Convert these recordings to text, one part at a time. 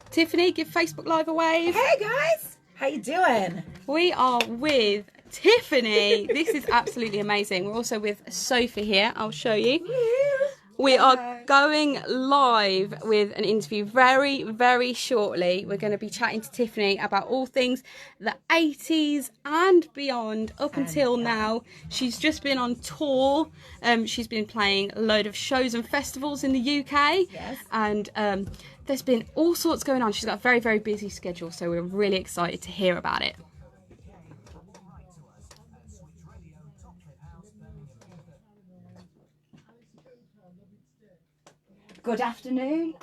Tiffany, give Facebook Live a wave. Hey guys, how you doing? We are with Tiffany. This is absolutely amazing. We're also with Sophie here. I'll show you. We are going live with an interview very, very shortly. We're going to be chatting to Tiffany about all things the 80s and beyond up until now. She's just been on tour. She's been playing a load of shows and festivals in the UK. Yes. And there's been all sorts going on. She's got a very, very busy schedule, so we're really excited to hear about it. Good afternoon.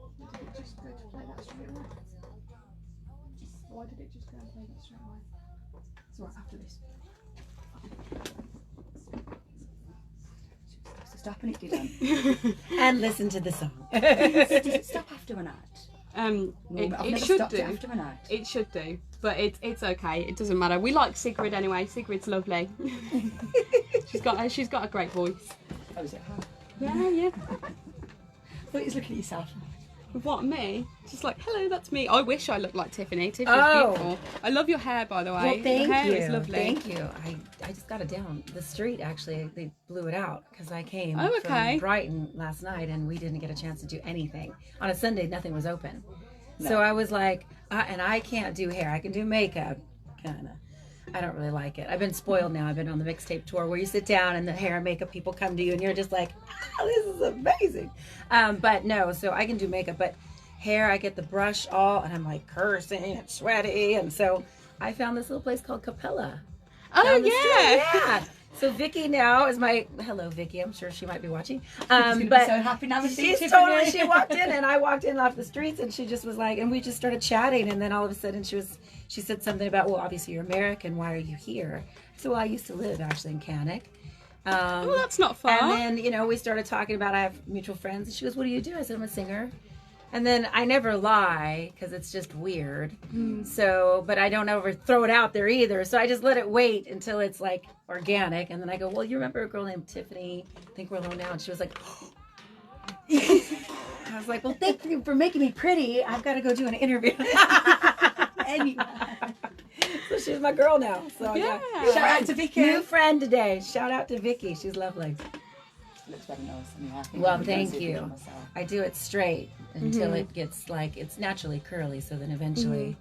Why did it just go and play that straight away? So what, after this? Stop and it didn't. And listen to the song. Does it stop after an act? It should do. After an act. It should do, but it's okay. It doesn't matter. We like Sigrid anyway. Sigrid's lovely. she's got a great voice. Oh, is it her? Yeah. Well, you're looking at yourself. What, me? She's like, hello, that's me. I wish I looked like Tiffany. Tiffany's beautiful. I love your hair, by the way. Well, thank your hair you. is lovely. Thank you. I just got it down the street. Actually, they blew it out because I came okay. from Brighton last night and we didn't get a chance to do anything. On a Sunday, nothing was open. No. So I was like, and I can't do hair. I can do makeup, kind of. I don't really like it. I've been spoiled now. I've been on the mixtape tour where you sit down and the hair and makeup people come to you and you're just like, this is amazing. But no, so I can do makeup, but hair, I get the brush all, and I'm like cursing and sweaty. And so I found this little place called Capella. Oh, yeah. So Vicky now is hello Vicky, I'm sure she might be watching. But Be so happy now with she's Tiffany. totally, she walked in and I walked in off the streets and she just was like, and we just started chatting, and then all of a sudden she said something about, well, obviously you're American, why are you here? So well, I used to live actually in Cannock. Well, that's not far. And then, we started talking about, I have mutual friends, and she goes, what do you do? I said, I'm a singer. And then I never lie because it's just weird. So, but I don't ever throw it out there either. So I just let it wait until it's like organic. And then I go, well, you remember a girl named Tiffany? I think we're alone now. And she was like, I was like, well, thank you for making me pretty. I've got to go do an interview. Anyway. So she's my girl now. So yeah. Shout out to Vicky. New friend today. Shout out to Vicky. She's lovely. Looks very nice. Anyway, well, thank you. I do it straight until it gets like, it's naturally curly. So then eventually,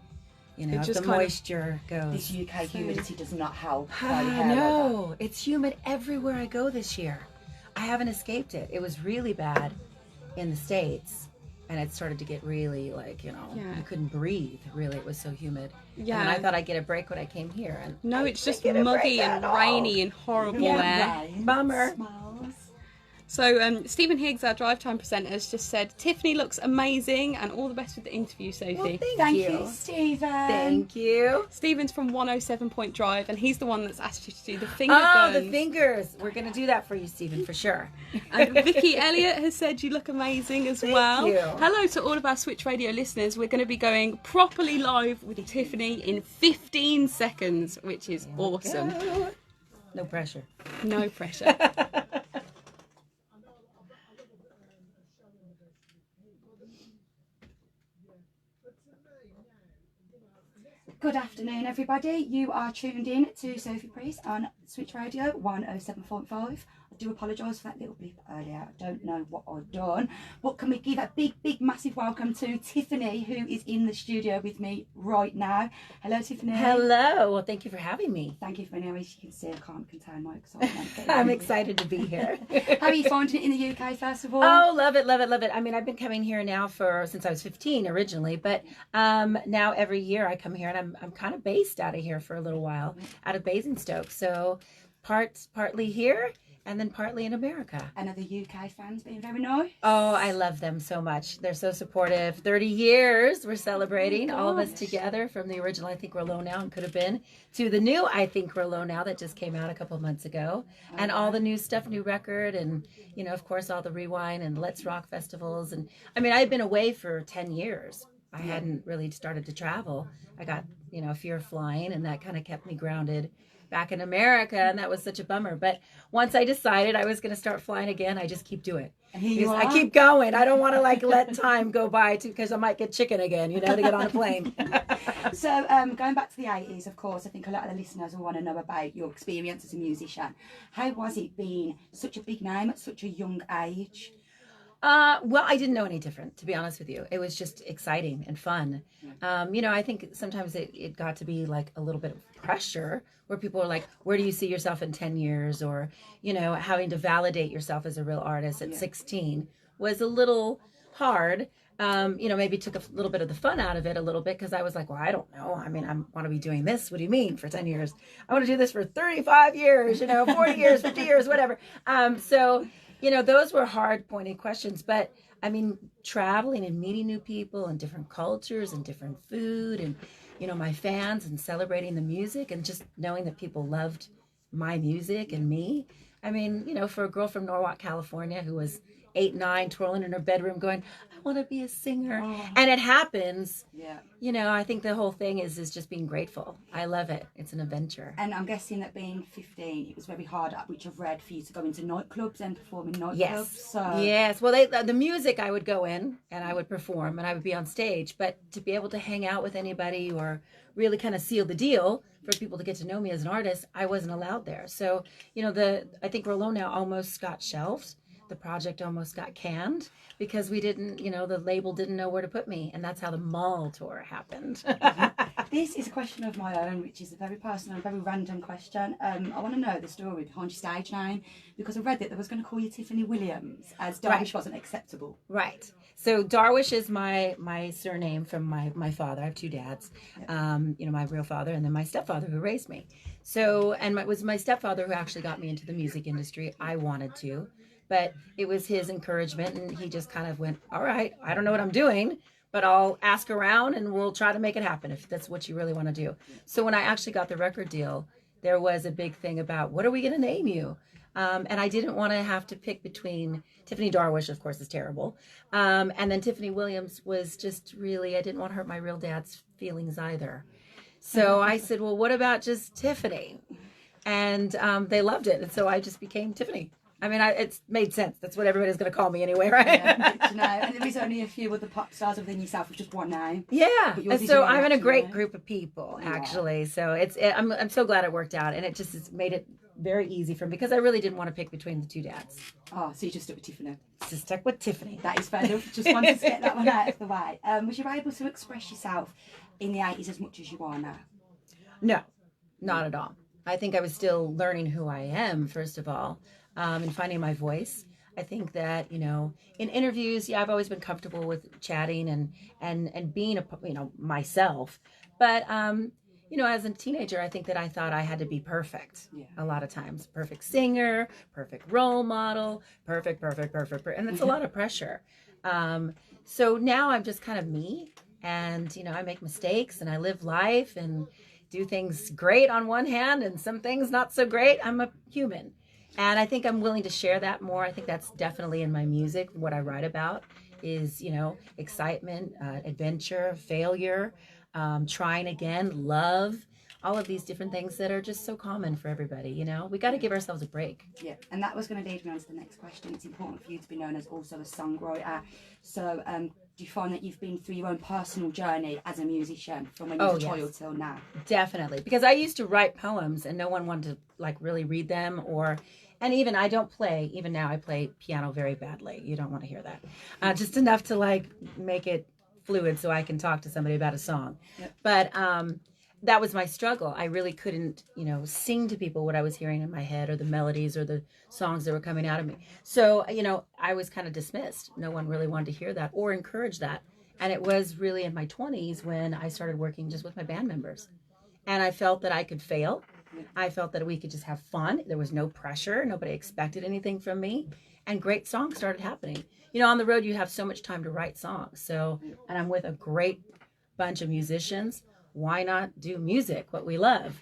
if the moisture goes. This UK humidity does not help. No, like it's humid everywhere I go this year. I haven't escaped it. It was really bad in the States. And it started to get really like, you couldn't breathe, really. It was so humid. Yeah. And I thought I'd get a break when I came here. And no, it's just muggy and rainy and horrible there. Bummer. So Stephen Higgs, our Drive Time presenter, has just said, Tiffany looks amazing and all the best with the interview, Sophie. Well, thank you, Stephen. Thank you. Stephen's from 107 Point Drive, and he's the one that's asked you to do the finger guns. Oh, the fingers. We're going to do that for you, Stephen, for sure. And Vicky Elliott has said you look amazing as well. Thank you. Hello to all of our Switch Radio listeners. We're going to be going properly live with Tiffany in 15 seconds, which is awesome. No pressure. No pressure. Good afternoon, everybody. You are tuned in to Sophie Preece on Switch Radio 107.5. I do apologise for that little blip earlier. I don't know what I've done. But can we give a big, massive welcome to Tiffany, who is in the studio with me right now. Hello, Tiffany. Hello. Well, thank you for having me. Thank you for being here. As you can see, I can't contain my excitement. I'm excited to be here. How are you finding it in the UK, first of all? Oh, love it. I mean, I've been coming here now since I was 15 originally, but now every year I come here, and I'm kind of based out of here for a little while, out of Basingstoke. So partly here and then partly in America. And are the UK fans being very nice? Oh, I love them so much. They're so supportive. 30 years we're celebrating, all of us together, from the original I Think We're Alone Now and Could Have Been to the new I Think We're Alone Now that just came out a couple of months ago. And all the new stuff, new record, and, of course, all the Rewind and Let's Rock festivals. And I mean, I've been away for 10 years. I hadn't really started to travel. I got, fear of flying, and that kind of kept me grounded back in America, and that was such a bummer. But once I decided I was going to start flying again, I just keep doing it. And here you are. I keep going. I don't want to like let time go by because I might get chicken again, you know, to get on a plane. So going back to the 80s, of course, I think a lot of the listeners will want to know about your experience as a musician. How was it being such a big name at such a young age? Well, I didn't know any different, to be honest with you. It was just exciting and fun. You know, I think sometimes it got to be like a little bit of pressure where people are like, where do you see yourself in 10 years? Or, you know, having to validate yourself as a real artist at 16 was a little hard. You know, maybe took a little bit of the fun out of it a little bit because I was like, well, I don't know. I mean, I want to be doing this. What do you mean for 10 years? I want to do this for 35 years, you know, 40 years, 50 years, whatever. So, you know, those were hard pointed questions. But I mean, traveling and meeting new people and different cultures and different food and, you know, my fans and celebrating the music and just knowing that people loved my music and me. I mean, you know, for a girl from Norwalk, California, who was 8, 9, twirling in her bedroom going, I want to be a singer. And it happens. Yeah. You know, I think the whole thing is just being grateful. I love it. It's an adventure. And I'm guessing that being 15, it was very hard, which I've read, for you to go into nightclubs and perform in nightclubs. Yes. So. Yes. Well, the music I would go in and I would perform and I would be on stage. But to be able to hang out with anybody or really kind of seal the deal for people to get to know me as an artist, I wasn't allowed there. So, you know, I think Rollo now almost got shelved. The project almost got canned because we didn't, you know, the label didn't know where to put me. And that's how the mall tour happened. This is a question of my own, which is a very personal and very random question. I want to know the story behind your stage name because I read that they was going to call you Tiffany Williams as Darwish wasn't acceptable. Right. So Darwish is my surname from my father. I have 2 dads, you know, my real father and then my stepfather who raised me. So, and it was my stepfather who actually got me into the music industry. I wanted to. But it was his encouragement, and he just kind of went, all right, I don't know what I'm doing, but I'll ask around, and we'll try to make it happen if that's what you really want to do. So when I actually got the record deal, there was a big thing about, what are we going to name you? And I didn't want to have to pick between Tiffany Darwish, of course, is terrible. And then Tiffany Williams was just really, I didn't want to hurt my real dad's feelings either. So I said, well, what about just Tiffany? And they loved it. And so I just became Tiffany. I mean, it's made sense. That's what everybody's going to call me anyway, right? Yeah, you know, and there is only a few other pop stars within yourself with just one name. Yeah, and so I'm in a great group of people, actually. So I'm so glad it worked out, and it just has made it very easy for me because I really didn't want to pick between the 2 dads. Oh, so you just stuck with Tiffany? Just stuck with Tiffany. That is fair enough. Just wanted to get that one out of the way. Was you able to express yourself in the 80s as much as you are now? No, not at all. I think I was still learning who I am, first of all. And finding my voice. I think that, you know, in interviews, I've always been comfortable with chatting and being myself. But, you know, as a teenager, I think that I thought I had to be perfect a lot of times. Perfect singer, perfect role model, perfect. And it's a lot of pressure. So now I'm just kind of me and, you know, I make mistakes and I live life and do things great on one hand and some things not so great. I'm a human. And I think I'm willing to share that more. I think that's definitely in my music. What I write about is, you know, excitement, adventure, failure, trying again, love, all of these different things that are just so common for everybody, you know. We got to give ourselves a break. Yeah, and that was going to lead me on to the next question. It's important for you to be known as also a songwriter. So do you find that you've been through your own personal journey as a musician from when you were a child till now? Definitely, because I used to write poems and no one wanted to like really read them and even I don't play, even now I play piano very badly. You don't want to hear that. Just enough to like make it fluid so I can talk to somebody about a song. Yep. But that was my struggle. I really couldn't, you know, sing to people what I was hearing in my head or the melodies or the songs that were coming out of me. So, you know, I was kind of dismissed. No one really wanted to hear that or encourage that. And it was really in my 20s when I started working just with my band members. And I felt that I could fail. I felt that we could just have fun. There was no pressure. Nobody expected anything from me. And great songs started happening. You know, on the road, you have so much time to write songs. So, and I'm with a great bunch of musicians. Why not do music, what we love?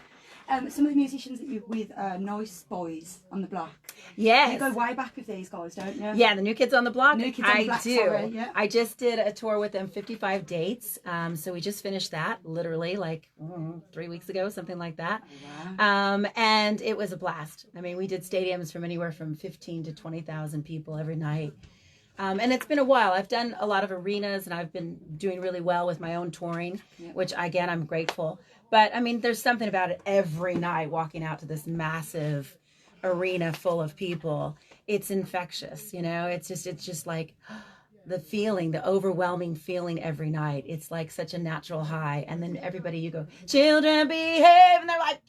Some of the musicians that you're with Nice Boys on the Block. Yes. You go way back with these guys, don't you? Yeah, the New Kids on the Block. New Kids on the Block, I do. sorry, yeah. I just did a tour with them, 55 dates. So we just finished that literally like 3 weeks ago, something like that. Oh, wow. And it was a blast. I mean, we did stadiums from anywhere from 15 to 20,000 people every night. And it's been a while. I've done a lot of arenas, and I've been doing really well with my own touring, which again, I'm grateful. But I mean, there's something about it every night walking out to this massive arena full of people. It's infectious, you know, it's just like the feeling, the overwhelming feeling every night. It's like such a natural high. And then everybody, you go, children behave. And they're like,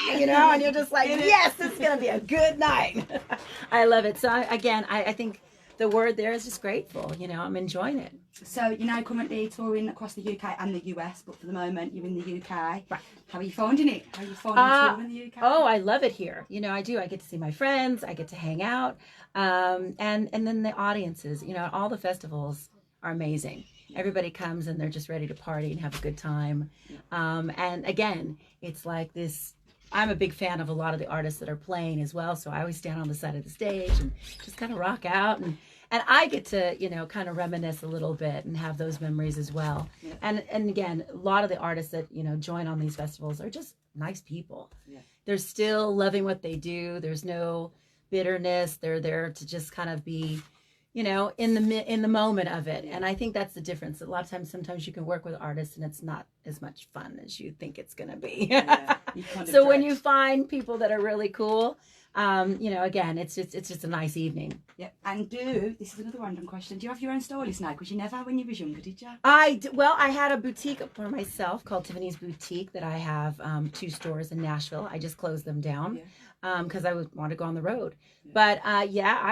yeah, you know, and you're just like, yes, this is going to be a good night. I love it. So I think the word there is just grateful. You know, I'm enjoying it. So you're now currently touring across the UK and the US, but for the moment you're in the UK. Right. How are you finding it? How are you finding touring in the UK? Oh, I love it here. You know, I do. I get to see my friends. I get to hang out. And then the audiences, you know, all the festivals are amazing. Everybody comes and they're just ready to party and have a good time. And again, it's like this. I'm a big fan of a lot of the artists that are playing as well. So I always stand on the side of the stage and just kind of rock out. And I get to, you know, kind of reminisce a little bit and have those memories as well. Yeah. And again, a lot of the artists that, you know, join on these festivals are just nice people. Yeah. They're still loving what they do. There's no bitterness. They're there to just kind of be, you know, in the moment of it. And I think that's the difference. A lot of times, sometimes you can work with artists and it's not as much fun as you think it's going to be. Yeah, so when you find people that are really cool, you know, again, it's just a nice evening. Yeah. And this is another random question. Do you have your own stylist now? Because you never when you was younger, did you? Well, I had a boutique for myself called Tiffany's Boutique that I have 2 stores in Nashville. I just closed them down. Yeah. Because I want to go on the road. Yeah. But I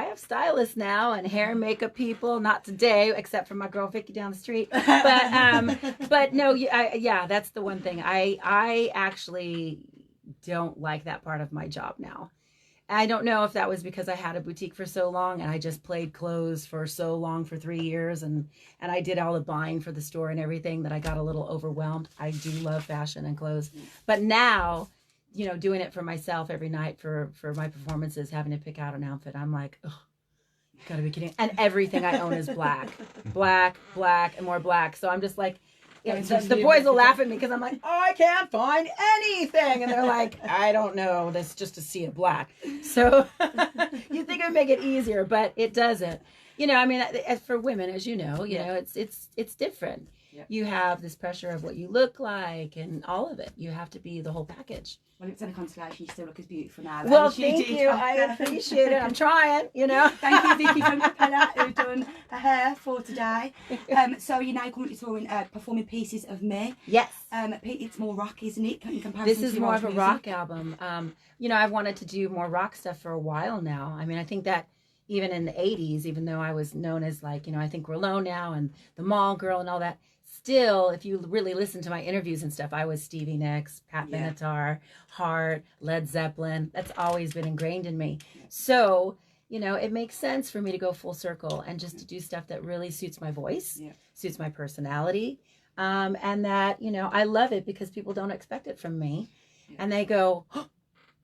have stylists now and hair and makeup people. Not today, except for my girl Vicky down the street. But no, that's the one thing. I actually don't like that part of my job now. I don't know if that was because I had a boutique for so long and I just played clothes for so long for 3 years and I did all the buying for the store and everything that I got a little overwhelmed. I do love fashion and clothes, but now, you know, doing it for myself every night for my performances, having to pick out an outfit, I'm like, oh, you gotta be kidding. And everything I own is black, and more black. So I'm just like, the boys will laugh at me because I'm like, oh, I can't find anything. And they're like, I don't know, that's just a sea of black. So you think it would make it easier, but it doesn't. You know, I mean, as for women, as you know, it's different. Yeah. You have this pressure of what you look like and all of it. You have to be the whole package. Well, it's a consolation. You still look as beautiful now. Well, thank you. I appreciate it. I'm trying, you know. Thank you, Vicky from Capella, who's done her hair for today. So you're now currently touring, performing Pieces of Me. Yes. It's more rock, isn't it, in comparison This is to more of a music? rock album. You know, I've wanted to do more rock stuff for a while now. I mean, I think that even in the 80s, even though I was known as like, you know, I Think We're Alone Now and the Mall Girl and all that, still, if you really listen to my interviews and stuff, I was Stevie Nicks, Pat Benatar, Heart, Led Zeppelin. That's always been ingrained in me. So, you know, it makes sense for me to go full circle and just to do stuff that really suits my voice, suits my personality, and that, you know, I love it because people don't expect it from me. And they go, oh,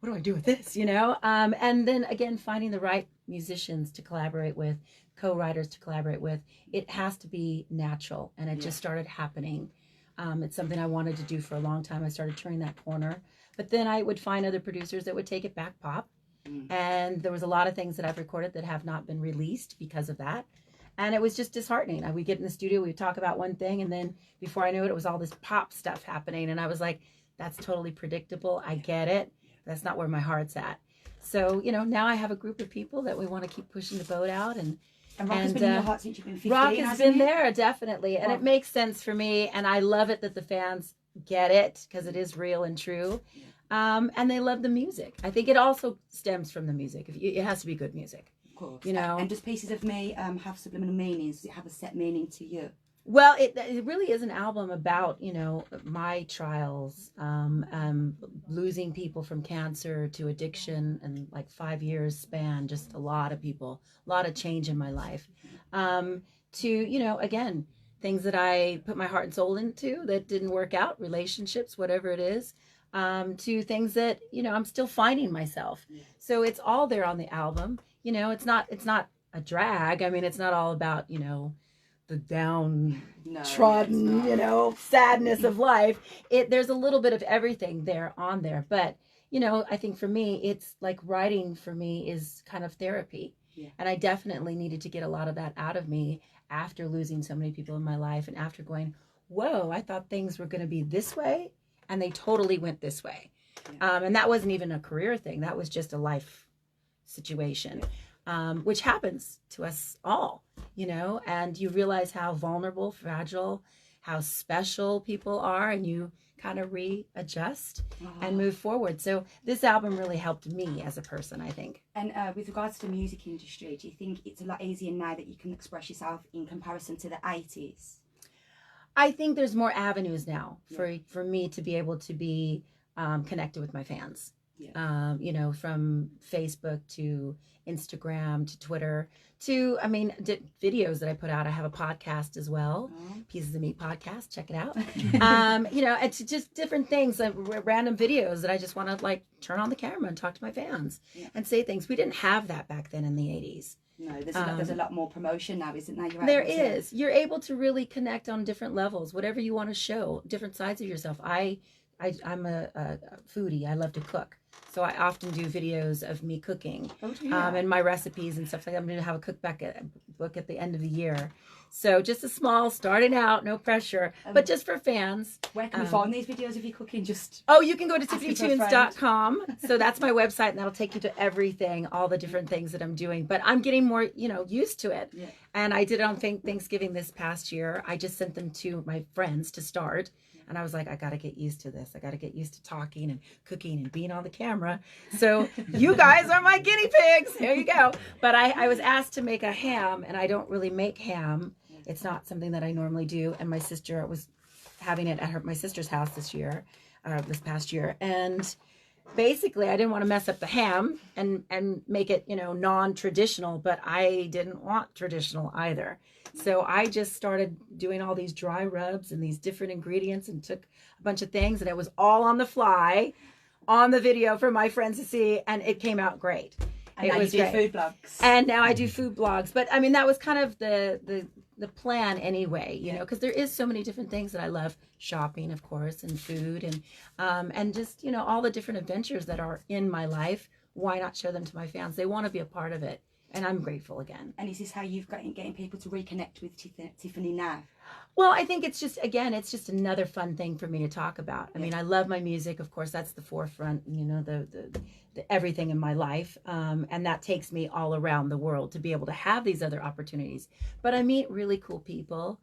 what do I do with this, you know? And then, again, finding the right musicians to collaborate with, co-writers to collaborate with. It has to be natural, and it just started happening. It's something I wanted to do for a long time. I started turning that corner, but then I would find other producers that would take it back pop, and there was a lot of things that I've recorded that have not been released because of that, and it was just disheartening. We get in the studio, we would talk about one thing, and then before I knew it, it was all this pop stuff happening, and I was like, that's totally predictable. I get it. That's not where my heart's at. So, you know, now I have a group of people that we want to keep pushing the boat out, and rock has been in your heart since you've been 15, rock has been there, definitely. And it makes sense for me. And I love it that the fans get it because it is real and true. And they love the music. I think it also stems from the music. It has to be good music. Of course. You know? And does Pieces of Me have subliminal meanings? Does it have a set meaning to you? Well, it really is an album about, you know, my trials, losing people from cancer to addiction and like 5 years span, just a lot of people, a lot of change in my life, to, you know, again, things that I put my heart and soul into that didn't work out, relationships, whatever it is. to things that, you know, I'm still finding myself. So it's all there on the album. You know, it's not a drag. I mean, it's not all about, you know, the downtrodden, you know, sadness of life. There's a little bit of everything there on there. But, you know, I think for me, it's like writing for me is kind of therapy. Yeah. And I definitely needed to get a lot of that out of me after losing so many people in my life and after going, whoa, I thought things were going to be this way. And they totally went this way. Yeah. And that wasn't even a career thing. That was just a life situation. Yeah. Which happens to us all, you know, and you realize how vulnerable, fragile, how special people are, and you kind of readjust and move forward. So this album really helped me as a person, I think. And with regards to the music industry, do you think it's a lot easier now that you can express yourself in comparison to the 80s? I think there's more avenues now for me to be able to be connected with my fans. Yeah. You know, from Facebook to Instagram to Twitter to, I mean, videos that I put out. I have a podcast as well, Pieces of Meat podcast. Check it out. You know, it's just different things, like random videos that I just want to like turn on the camera and talk to my fans and say things. We didn't have that back then in the 80s. No, there's a lot more promotion now, isn't there? There is. You're able to really connect on different levels, whatever you want to show, different sides of yourself. I'm a foodie. I love to cook. So I often do videos of me cooking and my recipes and stuff like that. I'm going to have a book at the end of the year. So just a small, starting out, no pressure, but just for fans. Where can we find these videos of you cooking? You can go to tiffanytunes.com. So that's my website, and that'll take you to everything, all the different things that I'm doing. But I'm getting more, you know, used to it. Yeah. And I did it on Thanksgiving this past year. I just sent them to my friends to start. And I was like, I got to get used to this. I got to get used to talking and cooking and being on the camera. So you guys are my guinea pigs. There you go. But I was asked to make a ham, and I don't really make ham. It's not something that I normally do. And my sister was having it at my sister's house this past year. And basically, I didn't want to mess up the ham and make it, you know, non-traditional, but I didn't want traditional either. So I just started doing all these dry rubs and these different ingredients and took a bunch of things, and it was all on the fly on the video for my friends to see, and it came out great. And now you do food blogs. And now I do food blogs. But I mean, that was kind of the plan anyway, you know, because there is so many different things that I love. Shopping, of course, and food, and just, you know, all the different adventures that are in my life. Why not show them to my fans? They want to be a part of it. And I'm grateful again. And is this how you've got getting people to reconnect with Tiffany now? Well, I think it's just another fun thing for me to talk about. I mean, I love my music. Of course, that's the forefront, you know, the everything in my life. And that takes me all around the world to be able to have these other opportunities. But I meet really cool people.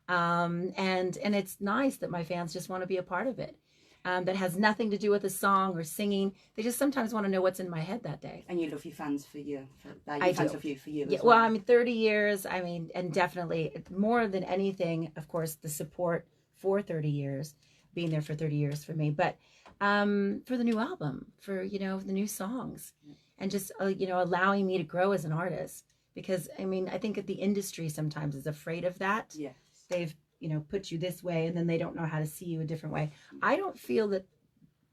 And it's nice that my fans just want to be a part of it. That has nothing to do with a song or singing. They just sometimes want to know what's in my head that day. And you love your fans for you. I do. Love you for you. Yeah, well, I mean, 30 years. I mean, and definitely more than anything, of course, the support for 30 years, being there for 30 years for me. But for the new album, for, you know, the new songs, and just you know, allowing me to grow as an artist. Because I mean, I think that the industry sometimes is afraid of that. Yes. They've, you know, put you this way, and then they don't know how to see you a different way. I don't feel that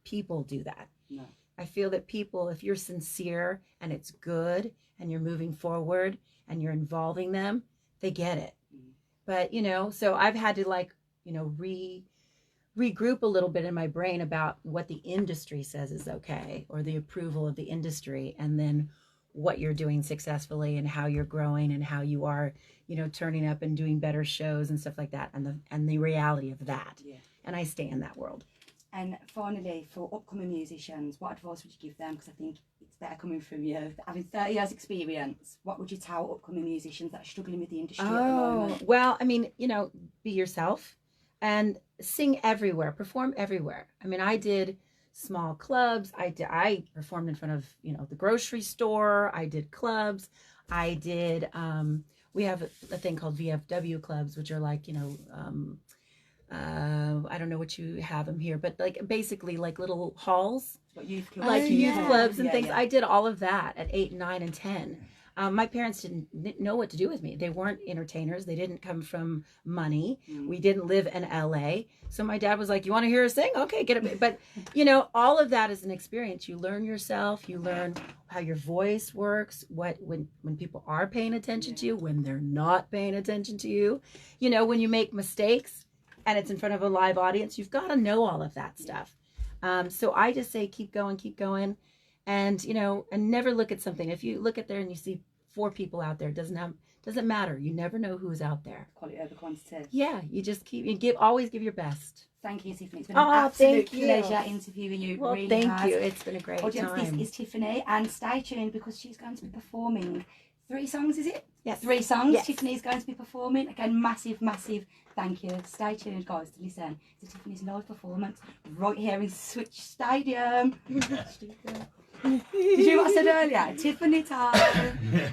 people do that. No. I feel that people, if you're sincere and it's good and you're moving forward and you're involving them, they get it. Mm-hmm. But, you know, so I've had to, like, you know, regroup a little bit in my brain about what the industry says is okay, or the approval of the industry, and then what you're doing successfully and how you're growing and how you are, you know, turning up and doing better shows and stuff like that, and the reality of that. Yeah. And I stay in that world. And finally, for upcoming musicians, what advice would you give them? Because I think it's better coming from you. Having 30 years experience, what would you tell upcoming musicians that are struggling with the industry at the moment? Well, I mean, you know, be yourself and sing everywhere, perform everywhere. I mean, I did small clubs. I performed in front of, you know, the grocery store. I did clubs. I did, we have a thing called VFW clubs, which are like, you know, I don't know what you have them here, but like basically like little halls, youth clubs and things. I did all of that at 8, 9, and 10. My parents didn't know what to do with me. They weren't entertainers. They didn't come from money. We didn't live in LA. So my dad was like, you want to hear us sing? Okay, get it. But, you know, all of that is an experience. You learn yourself. You learn how your voice works, when people are paying attention to you, when they're not paying attention to you. You know, when you make mistakes and it's in front of a live audience, you've got to know all of that stuff. So I just say, keep going. And, you know, and never look at something. If you look at there and you see 4 people out there, it doesn't matter. You never know who's out there. Quality over quantity. Yeah, you just always give your best. Thank you, Tiffany. It's been an absolute pleasure interviewing you. Well, really thank has. you. It's been a great Audience, time. this is Tiffany, and stay tuned because she's going to be performing 3 songs, is it? Yes. 3 songs. Yes. Tiffany's going to be performing. Again, massive thank you. Stay tuned, guys, to listen to Tiffany's live performance right here in Switch Stadium. Did you hear what I said earlier? Tiffany time.